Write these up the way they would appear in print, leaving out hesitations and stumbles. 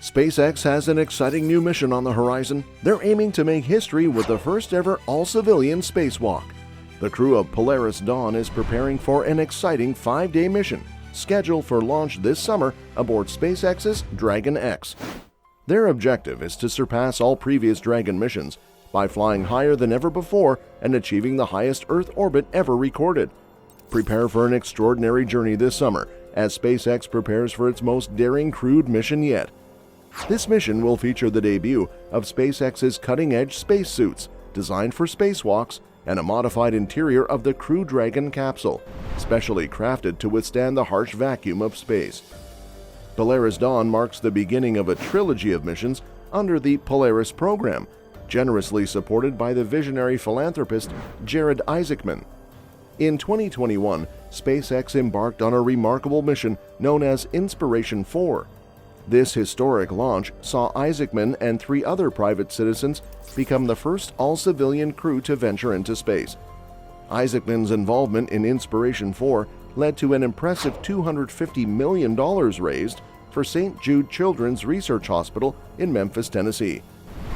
SpaceX has an exciting new mission on the horizon. They're aiming to make history with the first ever all-civilian spacewalk. The crew of Polaris Dawn is preparing for an exciting 5-day mission, scheduled for launch this summer aboard SpaceX's Dragon X. Their objective is to surpass all previous Dragon missions by flying higher than ever before and achieving the highest Earth orbit ever recorded. Prepare for an extraordinary journey this summer as SpaceX prepares for its most daring crewed mission yet. This mission will feature the debut of SpaceX's cutting-edge spacesuits designed for spacewalks and a modified interior of the Crew Dragon capsule, specially crafted to withstand the harsh vacuum of space. Polaris Dawn marks the beginning of a trilogy of missions under the Polaris program, generously supported by the visionary philanthropist Jared Isaacman. In 2021, SpaceX embarked on a remarkable mission known as Inspiration 4. This historic launch saw Isaacman and 3 other private citizens become the first all-civilian crew to venture into space. Isaacman's involvement in Inspiration 4 led to an impressive $250 million raised for St. Jude Children's Research Hospital in Memphis, Tennessee.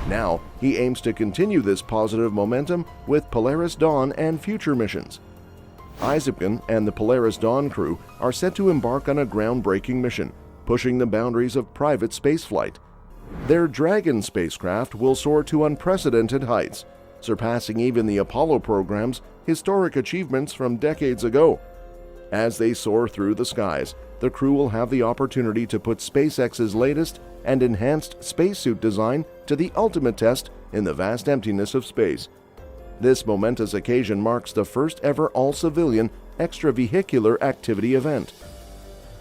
Now, he aims to continue this positive momentum with Polaris Dawn and future missions. Isaacman and the Polaris Dawn crew are set to embark on a groundbreaking mission, pushing the boundaries of private spaceflight. Their Dragon spacecraft will soar to unprecedented heights, surpassing even the Apollo program's historic achievements from decades ago. As they soar through the skies, the crew will have the opportunity to put SpaceX's latest and enhanced spacesuit design to the ultimate test in the vast emptiness of space. This momentous occasion marks the first ever all-civilian extravehicular activity event.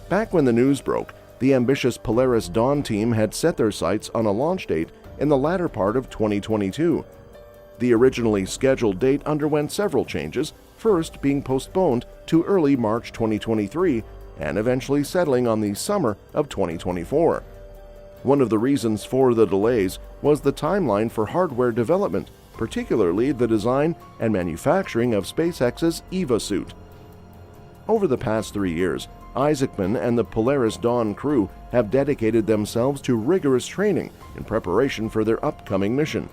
Back when the news broke, the ambitious Polaris Dawn team had set their sights on a launch date in the latter part of 2022. The originally scheduled date underwent several changes, first being postponed to early March 2023 and eventually settling on the summer of 2024. One of the reasons for the delays was the timeline for hardware development, particularly the design and manufacturing of SpaceX's EVA suit. Over the past 3 years, Isaacman and the Polaris Dawn crew have dedicated themselves to rigorous training in preparation for their upcoming mission.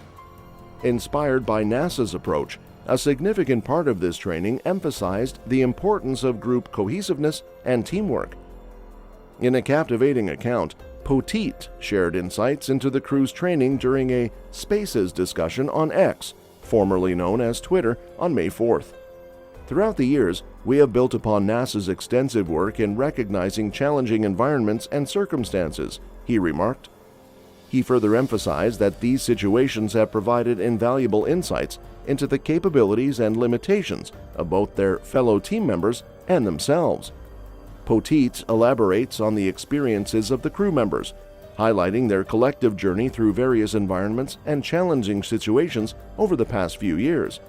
Inspired by NASA's approach, a significant part of this training emphasized the importance of group cohesiveness and teamwork. In a captivating account, Poteet shared insights into the crew's training during a Spaces discussion on X, formerly known as Twitter, on May 4th. Throughout the years, we have built upon NASA's extensive work in recognizing challenging environments and circumstances, he remarked. He further emphasized that these situations have provided invaluable insights into the capabilities and limitations of both their fellow team members and themselves. Poteet elaborates on the experiences of the crew members, highlighting their collective journey through various environments and challenging situations over the past few years.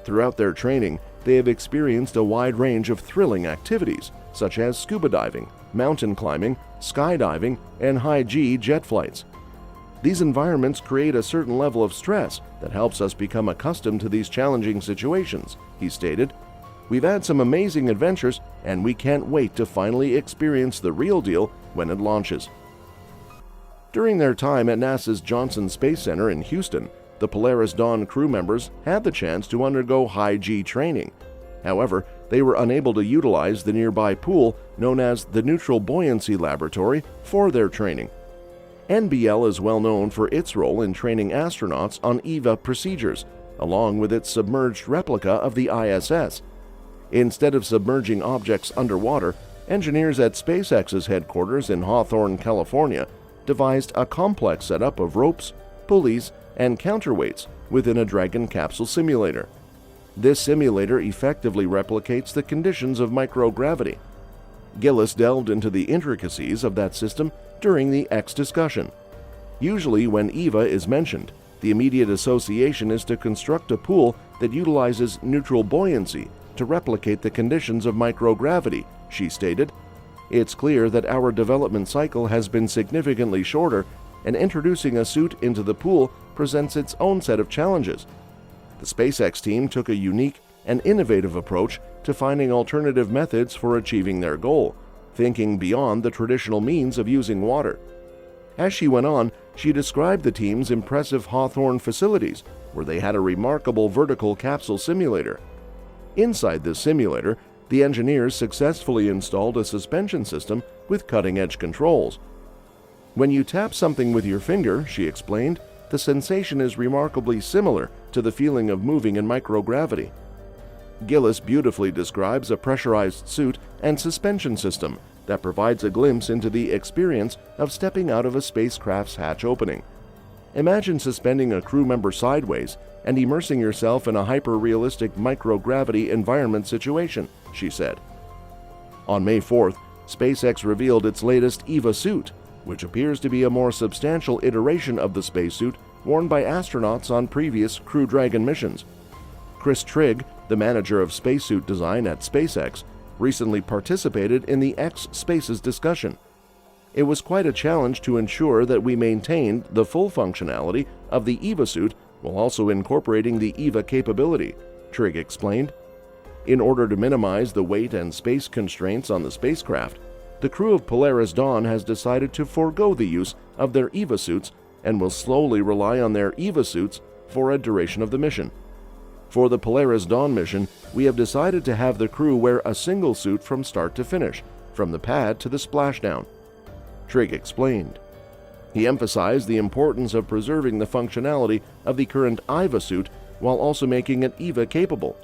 Throughout their training, they have experienced a wide range of thrilling activities, such as scuba diving, mountain climbing, skydiving, and high-G jet flights. These environments create a certain level of stress that helps us become accustomed to these challenging situations, he stated. We've had some amazing adventures, and we can't wait to finally experience the real deal when it launches. During their time at NASA's Johnson Space Center in Houston, the Polaris Dawn crew members had the chance to undergo high-G training. However, they were unable to utilize the nearby pool known as the Neutral Buoyancy Laboratory for their training. NBL is well known for its role in training astronauts on EVA procedures, along with its submerged replica of the ISS. Instead of submerging objects underwater, engineers at SpaceX's headquarters in Hawthorne, California, devised a complex setup of ropes, pulleys, and counterweights within a Dragon capsule simulator. This simulator effectively replicates the conditions of microgravity. Gillis delved into the intricacies of that system during the X discussion. Usually when EVA is mentioned, the immediate association is to construct a pool that utilizes neutral buoyancy to replicate the conditions of microgravity, she stated. It's clear that our development cycle has been significantly shorter, and introducing a suit into the pool presents its own set of challenges. The SpaceX team took a unique and innovative approach to finding alternative methods for achieving their goal, thinking beyond the traditional means of using water. As she went on, she described the team's impressive Hawthorne facilities, where they had a remarkable vertical capsule simulator. Inside this simulator, the engineers successfully installed a suspension system with cutting-edge controls. When you tap something with your finger, she explained, the sensation is remarkably similar to the feeling of moving in microgravity. Gillis beautifully describes a pressurized suit and suspension system that provides a glimpse into the experience of stepping out of a spacecraft's hatch opening. Imagine suspending a crew member sideways and immersing yourself in a hyper-realistic microgravity environment situation, she said. On May 4th, SpaceX revealed its latest EVA suit, which appears to be a more substantial iteration of the spacesuit worn by astronauts on previous Crew Dragon missions. Chris Trigg, the manager of spacesuit design at SpaceX, recently participated in the X Spaces discussion. It was quite a challenge to ensure that we maintained the full functionality of the EVA suit while also incorporating the EVA capability, Trigg explained. In order to minimize the weight and space constraints on the spacecraft, the crew of Polaris Dawn has decided to forego the use of their EVA suits and will slowly rely on their EVA suits for a duration of the mission. For the Polaris Dawn mission, we have decided to have the crew wear a single suit from start to finish, from the pad to the splashdown, Trigg explained. He emphasized the importance of preserving the functionality of the current EVA suit while also making it EVA capable.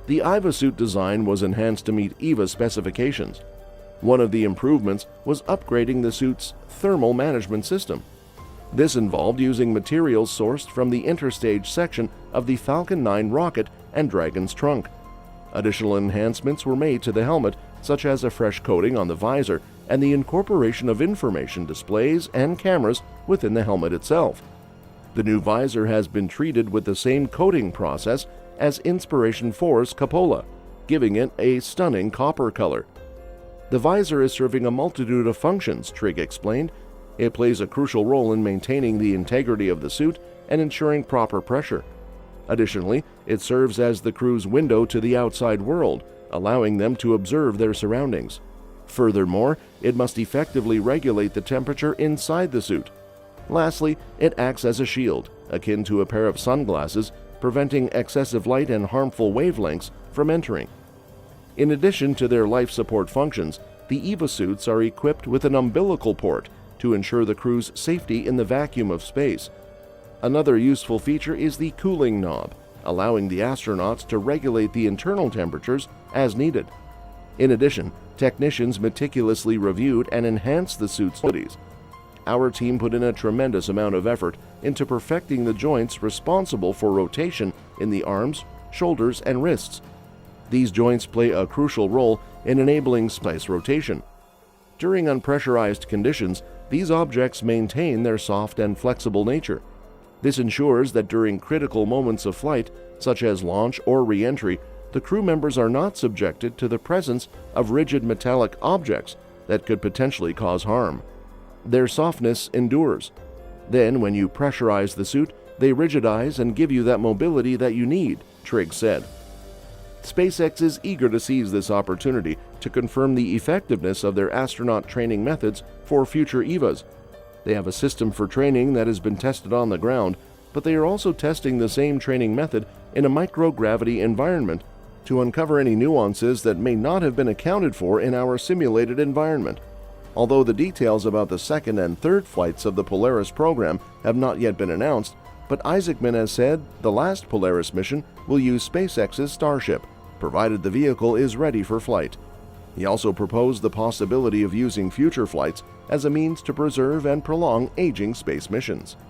The EVA suit design was enhanced to meet EVA specifications. One of the improvements was upgrading the suit's thermal management system. This involved using materials sourced from the interstage section of the Falcon 9 rocket and Dragon's trunk. Additional enhancements were made to the helmet, such as a fresh coating on the visor and the incorporation of information displays and cameras within the helmet itself. The new visor has been treated with the same coating process as Inspiration 4's cupola, giving it a stunning copper color. The visor is serving a multitude of functions, Trigg explained. It plays a crucial role in maintaining the integrity of the suit and ensuring proper pressure. Additionally, it serves as the crew's window to the outside world, allowing them to observe their surroundings. Furthermore, it must effectively regulate the temperature inside the suit. Lastly, it acts as a shield, akin to a pair of sunglasses, preventing excessive light and harmful wavelengths from entering. In addition to their life support functions, the EVA suits are equipped with an umbilical port to ensure the crew's safety in the vacuum of space. Another useful feature is the cooling knob, allowing the astronauts to regulate the internal temperatures as needed. In addition, technicians meticulously reviewed and enhanced the suit's abilities. Our team put in a tremendous amount of effort into perfecting the joints responsible for rotation in the arms, shoulders, and wrists. These joints play a crucial role in enabling space rotation. During unpressurized conditions, these objects maintain their soft and flexible nature. This ensures that during critical moments of flight, such as launch or re-entry, the crew members are not subjected to the presence of rigid metallic objects that could potentially cause harm. Their softness endures. Then, when you pressurize the suit, they rigidize and give you that mobility that you need, Trigg said. SpaceX is eager to seize this opportunity to confirm the effectiveness of their astronaut training methods for future EVAs. They have a system for training that has been tested on the ground, but they are also testing the same training method in a microgravity environment to uncover any nuances that may not have been accounted for in our simulated environment. Although the details about the second and third flights of the Polaris program have not yet been announced, but Isaacman has said the last Polaris mission will use SpaceX's Starship, provided the vehicle is ready for flight. He also proposed the possibility of using future flights as a means to preserve and prolong aging space missions.